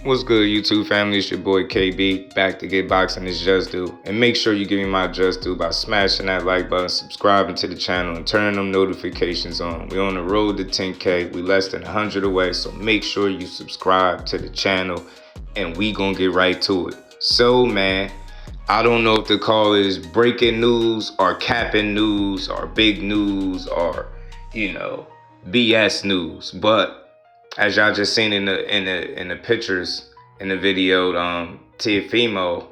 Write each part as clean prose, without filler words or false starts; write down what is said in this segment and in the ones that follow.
What's good, YouTube family? It's your boy KB, back to get boxing is just due. And make sure you give me my just due by smashing that like button, subscribing to the channel, and turning them notifications on. We're on the road to 10K. We less than 100 away, so make sure you subscribe to the channel, and we gonna get right to it. So, man, I don't know if the call is breaking news or capping news or big news or, BS news, but as y'all just seen in the pictures in the video, Teofimo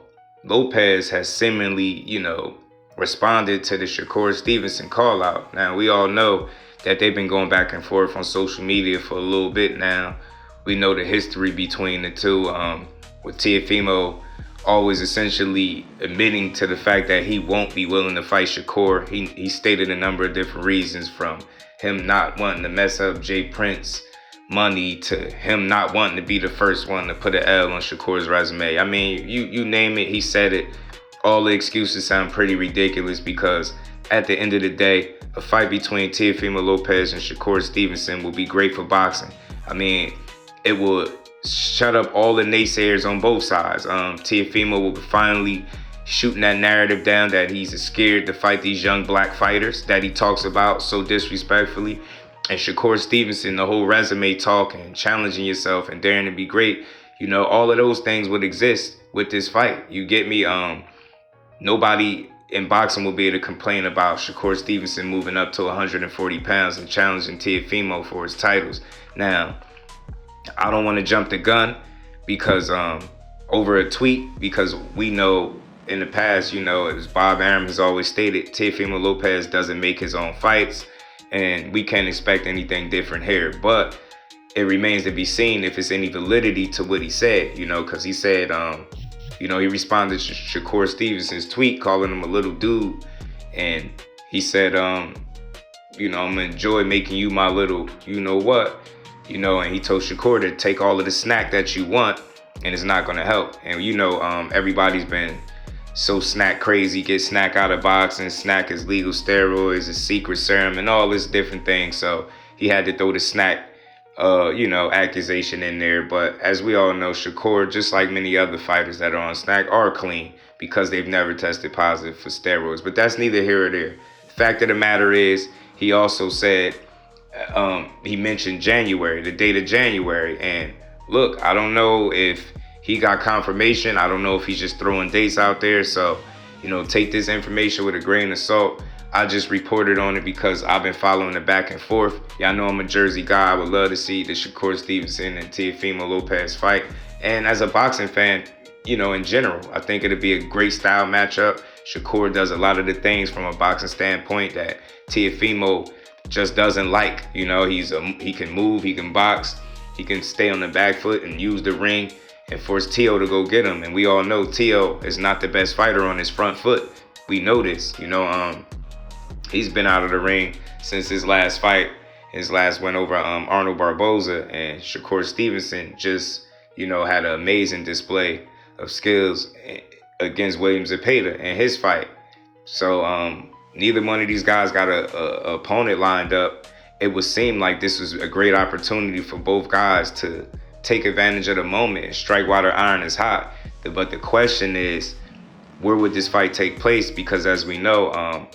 Lopez has seemingly, responded to the Shakur Stevenson call out. Now we all know that they've been going back and forth on social media for a little bit now. We know the history between the two, with Teofimo always essentially admitting to the fact that he won't be willing to fight Shakur. He stated a number of different reasons, from him not wanting to mess up Jay Prince money to him not wanting to be the first one to put an L on Shakur's resume. I mean, you name it, he said it. All the excuses sound pretty ridiculous because at the end of the day, a fight between Teofimo Lopez and Shakur Stevenson will be great for boxing. I mean, it will shut up all the naysayers on both sides. Teofimo will be finally shooting that narrative down that he's scared to fight these young black fighters that he talks about so disrespectfully. And Shakur Stevenson, the whole resume talk and challenging yourself and daring to be great, all of those things would exist with this fight. You get me? Nobody in boxing will be able to complain about Shakur Stevenson moving up to 140 pounds and challenging Teofimo for his titles. Now, I don't want to jump the gun because over a tweet, because we know in the past, as Bob Arum has always stated, Teofimo Lopez doesn't make his own fights. And we can't expect anything different here. But it remains to be seen if it's any validity to what he said, because he said, he responded to Shakur Stevenson's tweet calling him a little dude. And he said, I'm going to enjoy making you my little you-know-what. And he told Shakur to take all of the SNAC that you want, and it's not going to help. And, everybody's been so SNAC crazy, get SNAC out of boxing. SNAC is legal steroids, is secret serum, and all this different things. So he had to throw the SNAC, accusation in there. But as we all know, Shakur, just like many other fighters that are on SNAC, are clean because they've never tested positive for steroids. But that's neither here or there. The fact of the matter is, he also said, he mentioned January, the date of January. And look, I don't know if he got confirmation. I don't know if he's just throwing dates out there. So, take this information with a grain of salt. I just reported on it because I've been following it back and forth. Y'all know I'm a Jersey guy. I would love to see the Shakur Stevenson and Teofimo Lopez fight. And as a boxing fan, in general, I think it'd be a great style matchup. Shakur does a lot of the things from a boxing standpoint that Teofimo just doesn't like. He can move, he can box, he can stay on the back foot and use the ring and force Teo to go get him. And we all know Teo is not the best fighter on his front foot. We know this. He's been out of the ring since his last fight, his last win over Arnold Barboza. And Shakur Stevenson just, had an amazing display of skills against William Zepeda in his fight. So neither one of these guys got a opponent lined up. It would seem like this was a great opportunity for both guys to take advantage of the moment and strike while the iron is hot. But the question is, where would this fight take place? Because as we know,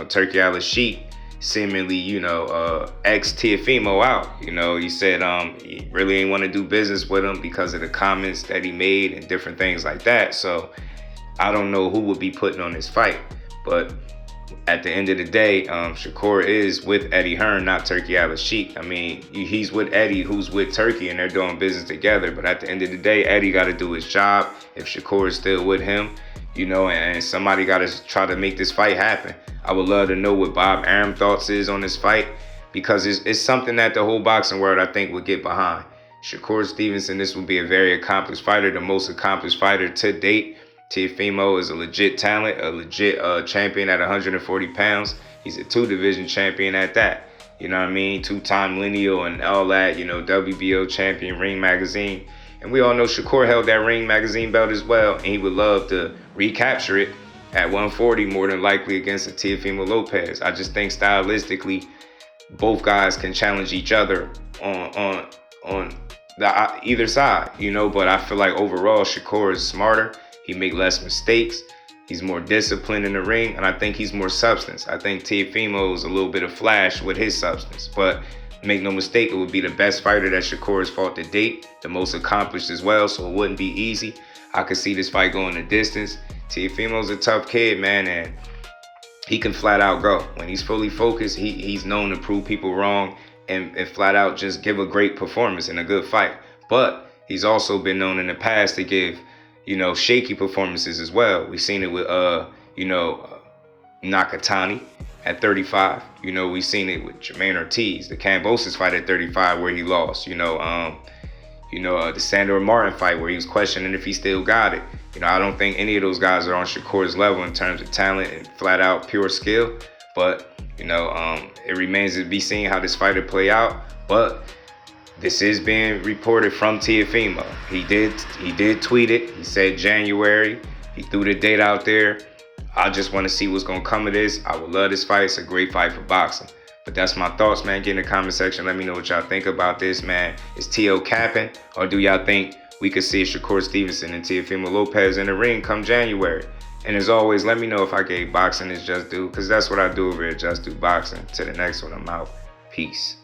Turki Al-Sheikh seemingly, ex Teofimo out. He said he really ain't want to do business with him because of the comments that he made and different things like that. So I don't know who would be putting on this fight. But at the end of the day, Shakur is with Eddie Hearn, not Turki Al-Sheikh. I mean, he's with Eddie, who's with Turki, and they're doing business together. But at the end of the day, Eddie got to do his job if Shakur is still with him, and somebody got to try to make this fight happen. I would love to know what Bob Arum thoughts is on this fight, because it's something that the whole boxing world, I think, would get behind. Shakur Stevenson, this would be a very accomplished fighter, the most accomplished fighter to date. Teofimo is a legit talent, a legit champion at 140 pounds. He's a two-division champion at that. Two-time lineal and all that, WBO champion, Ring Magazine. And we all know Shakur held that Ring Magazine belt as well, and he would love to recapture it at 140, more than likely against a Teofimo Lopez. I just think stylistically, both guys can challenge each other on either side, you know. But I feel like overall Shakur is smarter. He make less mistakes. He's more disciplined in the ring, and I think he's more substance. I think Teofimo is a little bit of flash with his substance, but make no mistake, it would be the best fighter that Shakur has fought to date, the most accomplished as well, so it wouldn't be easy. I could see this fight going the distance. Teofimo's a tough kid, man, and he can flat out go. When he's fully focused, he's known to prove people wrong and flat out just give a great performance in a good fight. But he's also been known in the past to give, you know, shaky performances as well. We've seen it with, Nakatani at 35. You know, we've seen it with Jermaine Ortiz, the Kambosos fight at 35 where he lost. The Sandor Martin fight where he was questioning if he still got it. You know, I don't think any of those guys are on Shakur's level in terms of talent and flat out pure skill. But, it remains to be seen how this fight will play out. But this is being reported from Teofimo. He did tweet it. He said January. He threw the date out there. I just want to see what's going to come of this. I would love this fight. It's a great fight for boxing. But that's my thoughts, man. Get in the comment section. Let me know what y'all think about this, man. Is T.O. capping? Or do y'all think we could see Shakur Stevenson and Teofimo Lopez in the ring come January? And as always, let me know if I gave boxing its just due, because that's what I do over at Just Do Boxing. Till the next one, I'm out. Peace.